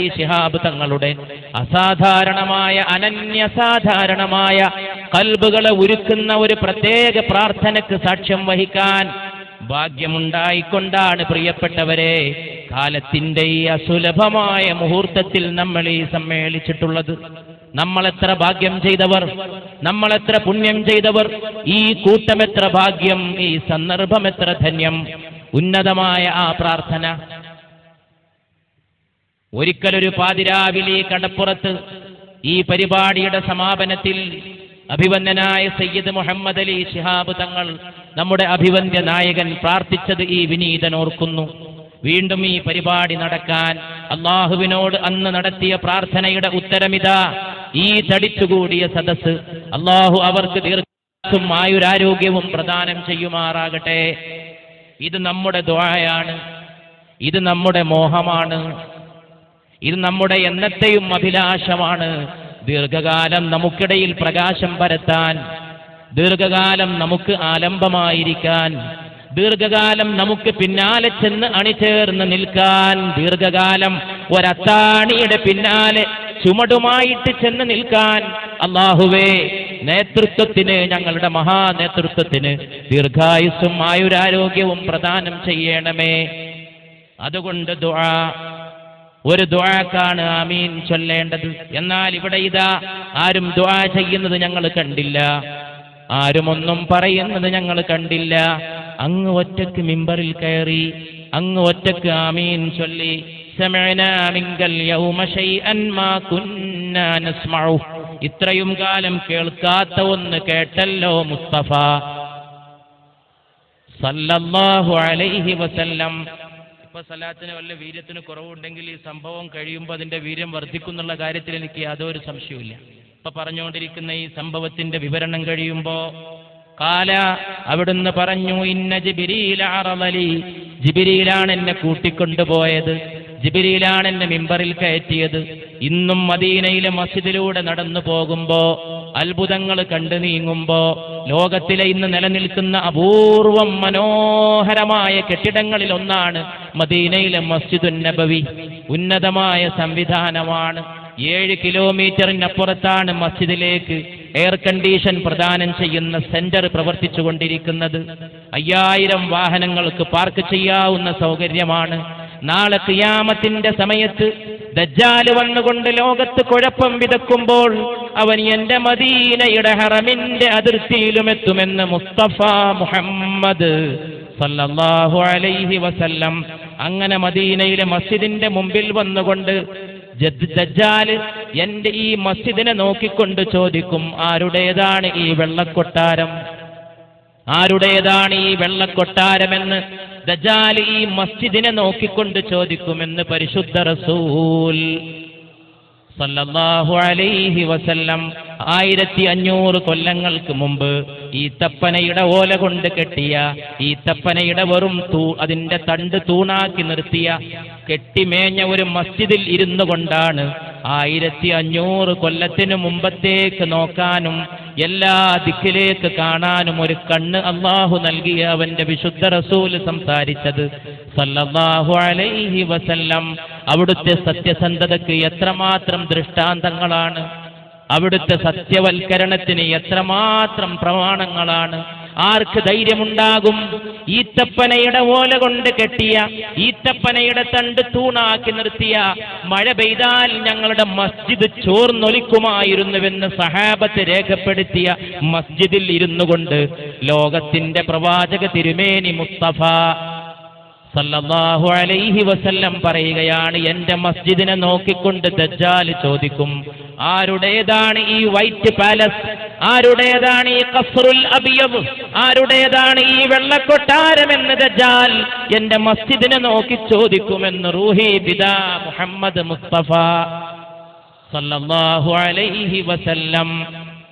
ശിഹാബ് തങ്ങളുടെ അസാധാരണമായ അനന്യസാധാരണമായ ഖൽബുകളെ ഉരുക്കുന്ന ഒരു പ്രത്യേക പ്രാർത്ഥനയ്ക്ക് സാക്ഷ്യം വഹിക്കാൻ ഭാഗ്യമുണ്ടായിക്കൊണ്ടാണ് പ്രിയപ്പെട്ടവരെ കാലത്തിന്റെ ഈ അസുലഭമായ മുഹൂർത്തത്തിൽ നമ്മൾ ഈ സമ്മേളിച്ചിട്ടുള്ളത്. നമ്മളെത്ര ഭാഗ്യം ചെയ്തവർ, നമ്മളെത്ര പുണ്യം ചെയ്തവർ, ഈ കൂട്ടമെത്ര ഭാഗ്യം, ഈ സന്ദർഭം എത്ര ധന്യം. ഉന്നതമായ ആ പ്രാർത്ഥന ഒരിക്കലൊരു പാതിരാവിലെ കടപ്പുറത്ത് ഈ പരിപാടിയുടെ സമാപനത്തിൽ അഭിവന്ദനായ സയ്യിദ് മുഹമ്മദ് അലി ശിഹാബ് തങ്ങൾ, നമ്മുടെ അഭിവന്ദ്യ നായകൻ, പ്രാർത്ഥിച്ചത് ഈ വിനീതൻ ഓർക്കുന്നു. വീണ്ടും ഈ പരിപാടി നടക്കാൻ അള്ളാഹുവിനോട് അന്ന് നടത്തിയ പ്രാർത്ഥനയുടെ ഉത്തരമിതാ. ഈ തടിച്ചുകൂടിയ സദസ്സ് അള്ളാഹു അവർക്ക് ദീർഘായുസ്സും ആയുരാരോഗ്യവും പ്രദാനം ചെയ്യുമാറാകട്ടെ. ഇത് നമ്മുടെ ദുആയാണ്, ഇത് നമ്മുടെ മോഹമാണ്, ഇത് നമ്മുടെ എന്നത്തെയും അഭിലാഷമാണ്. ദീർഘകാലം നമുക്കിടയിൽ പ്രകാശം പരത്താൻ, ദീർഘകാലം നമുക്ക് ആലംബമായിരിക്കാൻ, ദീർഘകാലം നമുക്ക് പിന്നാലെ ചെന്ന് അണിചേർന്ന് നിൽക്കാൻ, ദീർഘകാലം ഒരത്താണിയുടെ പിന്നാലെ ചുമടുമായിട്ട് ചെന്ന് നിൽക്കാൻ അല്ലാഹുവേ നേതൃത്വത്തിന്, ഞങ്ങളുടെ മഹാനേതൃത്വത്തിന് ദീർഘായുസ്സും ആയുരാരോഗ്യവും പ്രദാനം ചെയ്യണമേ. അതുകൊണ്ട് ദുആ, ഒരു ദുആക്കാണ് ആമീൻ ചൊല്ലേണ്ടത്. എന്നാൽ ഇവിടെ ഇതാ ആരും ദുആ ചെയ്യുന്നത് ഞങ്ങൾ കണ്ടില്ല, ആരും ഒന്നും പറയുന്നത് ഞങ്ങൾ കണ്ടില്ല. അങ്ങ് ഒറ്റക്ക് മിമ്പറിൽ കയറി, അങ്ങ് ഒറ്റക്ക് ആമീൻ ചൊല്ലി, സമഅനാ മിങ്കൽ യൗമ ശൈഅൻ മാ കുന്നാ നസ്മഉ, ഇത്രയും കാലം കേൾക്കാത്ത ഒന്ന് കേട്ടല്ലോ മുസ്തഫ സല്ലല്ലാഹു അലൈഹി വസല്ലം. ഇപ്പൊ സലാത്തിന് വല്ല വീര്യത്തിന് കുറവുണ്ടെങ്കിൽ ഈ സംഭവം കഴിയുമ്പോൾ അതിന്റെ വീര്യം വർദ്ധിക്കുന്നുള്ള കാര്യത്തിൽ എനിക്ക് യാതൊരു സംശയവുമില്ല. ഇപ്പൊ പറഞ്ഞുകൊണ്ടിരിക്കുന്ന ഈ സംഭവത്തിന്റെ വിവരണം കഴിയുമ്പോ കാല അവിടുന്ന് പറഞ്ഞു, ഇന്ന ജിബ്രീല അറളലി, ജിബ്രീലാണ് എന്നെ കൂട്ടിക്കൊണ്ടുപോയത്, ജിബ്രീലാണ് എന്നെ മിമ്പറിൽ കയറ്റിയത്. ഇന്നും മദീനയിലെ മസ്ജിദിലൂടെ നടന്നു പോകുമ്പോ, അത്ഭുതങ്ങൾ കണ്ടു നീങ്ങുമ്പോ, ലോകത്തിലെ ഇന്ന് നിലനിൽക്കുന്ന അപൂർവം മനോഹരമായ കെട്ടിടങ്ങളിൽ ഒന്നാണ് മദീനയിലെ മസ്ജിദുൻ നബവി. ഉന്നതമായ സംവിധാനമാണ്. 7 കിലോമീറ്ററിനപ്പുറത്താണ് മസ്ജിദിലേക്ക് എയർ കണ്ടീഷൻ പ്രദാനം ചെയ്യുന്ന സെന്റർ പ്രവർത്തിച്ചു കൊണ്ടിരിക്കുന്നത്. 5000 വാഹനങ്ങൾക്ക് പാർക്ക് ചെയ്യാവുന്ന സൗകര്യമാണ്. നാളെ ഖിയാമത്തിന്റെ സമയത്ത് ദജ്ജാൽ വന്നുകൊണ്ട് ലോകത്ത് കുഴപ്പം വിതക്കുമ്പോൾ അവൻ എന്റെ മദീനയുടെ ഹറമിന്റെ അതിർത്തിയിലും എത്തുമെന്ന് മുസ്തഫ മുഹമ്മദ് സല്ലല്ലാഹു അലൈഹി വസല്ലം. അങ്ങനെ മദീനയിലെ മസ്ജിദിന്റെ മുമ്പിൽ വന്നുകൊണ്ട് ദജ്ജാൽ എന്റെ ഈ മസ്ജിദിനെ നോക്കിക്കൊണ്ട് ചോദിക്കും, ആരുടേതാണ് ഈ വെള്ളക്കൊട്ടാരം, ആരുടേതാണ് ഈ വെള്ളക്കൊട്ടാരമെന്ന് ദജ്ജാൽ ഈ മസ്ജിദിനെ നോക്കിക്കൊണ്ട് ചോദിക്കുമെന്ന് പരിശുദ്ധ റസൂൽ സല്ലല്ലാഹു അലൈഹി വസല്ലം. 1500 കൊല്ലങ്ങൾക്ക് മുമ്പ് ഈ തപ്പനയുടെ ഓല കൊണ്ട് കെട്ടിയ, ഈ തപ്പനയുടെ വെറും അതിന്റെ തണ്ട് തൂണാക്കി നിർത്തിയ, കെട്ടിമേഞ്ഞ ഒരു മസ്ജിദിൽ ഇരുന്നു കൊണ്ടാണ് 1500 കൊല്ലത്തിനു മുമ്പത്തേക്ക് നോക്കാനും എല്ലാ ദിക്കിലേക്ക് കാണാനും ഒരു കണ്ണ് അല്ലാഹു നൽകിയ അവന്റെ വിശുദ്ധ റസൂൽ സംസാരിച്ചത് സല്ലല്ലാഹു അലൈഹി വസല്ലം. അവിടുത്തെ സത്യസന്ധതയ്ക്ക് എത്രമാത്രം ദൃഷ്ടാന്തങ്ങളാണ്, അവിടുത്തെ സത്യവൽക്കരണത്തിന് എത്രമാത്രം പ്രമാണങ്ങളാണ്. ആർക്ക് ധൈര്യമുണ്ടാകും ഈത്തപ്പനയുടെ ഓല കൊണ്ട് കെട്ടിയ, ഈത്തപ്പനയുടെ തണ്ട് തൂണാക്കി നിർത്തിയ, മഴ പെയ്താൽ ഞങ്ങളുടെ മസ്ജിദ് ചോർന്നൊലിക്കുമായിരുന്നുവെന്ന് സഹാബത്ത് രേഖപ്പെടുത്തിയ മസ്ജിദിൽ ഇരുന്നു കൊണ്ട് ലോകത്തിന്റെ പ്രവാചക തിരുമേനി മുസ്തഫ സല്ലല്ലാഹു അലൈഹി വസല്ലം പറയുകയാണ്, എന്റെ മസ്ജിദിനെ നോക്കിക്കൊണ്ട് ദജ്ജാൽ ചോദിക്കും, ആരുടേതാണ് ഈ വൈറ്റ് പാലസ്, ആരുടേതാണ് ഈ ഖസ്റുൽ അബിയദ്, ആരുടേതാണ് ഈ വെള്ളക്കൊട്ടാരമെന്ന് ദജ്ജാൽ എന്റെ മസ്ജിദിനെ നോക്കി ചോദിക്കുമെന്ന് റൂഹി പിതാ മുഹമ്മദ് മുസ്തഫ സല്ലല്ലാഹു അലൈഹി വസല്ലം.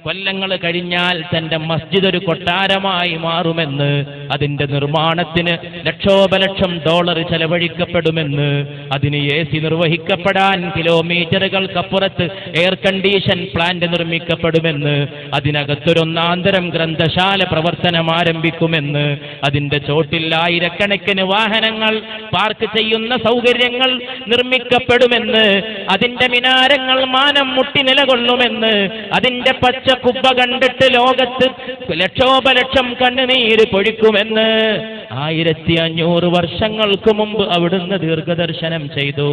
കൊല്ലങ്ങൾ കഴിഞ്ഞാൽ തന്റെ മസ്ജിദ് ഒരു കൊട്ടാരമായി മാറുമെന്ന് അതിന്റെ നിർമ്മാണത്തിന് ലക്ഷോപലക്ഷം ഡോളർ ചെലവഴിക്കപ്പെടുമെന്ന്, അതിന് AC നിർവഹിക്കപ്പെടാൻ കിലോമീറ്ററുകൾക്കപ്പുറത്ത് എയർ കണ്ടീഷൻ പ്ലാന്റ് നിർമ്മിക്കപ്പെടുമെന്ന്, അതിനകത്തൊരൊന്നാന്തരം ഗ്രന്ഥശാല പ്രവർത്തനം ആരംഭിക്കുമെന്ന്, അതിന്റെ ചോട്ടിൽ ആയിരക്കണക്കിന് വാഹനങ്ങൾ പാർക്ക് ചെയ്യുന്ന സൗകര്യങ്ങൾ നിർമ്മിക്കപ്പെടുമെന്ന്, അതിന്റെ മിനാരങ്ങൾ മാനം മുട്ടി നിലകൊള്ളുമെന്ന്, അതിന്റെ പച്ച കുബ്ബ കണ്ടിട്ട് ലോകത്ത് ലക്ഷോപലക്ഷം കണ്ണുനീര് പൊഴിക്കുമെന്ന് 1500 വർഷങ്ങൾക്ക് മുമ്പ് അവിടുന്ന് ദീർഘദർശനം ചെയ്തു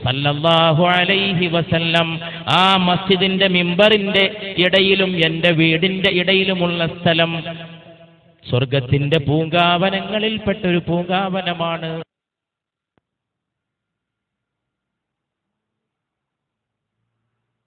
സല്ലല്ലാഹു അലൈഹി വസല്ലം. ആ മസ്ജിദിന്റെ മിമ്പറിന്റെ ഇടയിലും എന്റെ വീടിന്റെ ഇടയിലുമുള്ള സ്ഥലം സ്വർഗത്തിന്റെ പൂങ്കാവനങ്ങളിൽപ്പെട്ടൊരു പൂങ്കാവനമാണ്.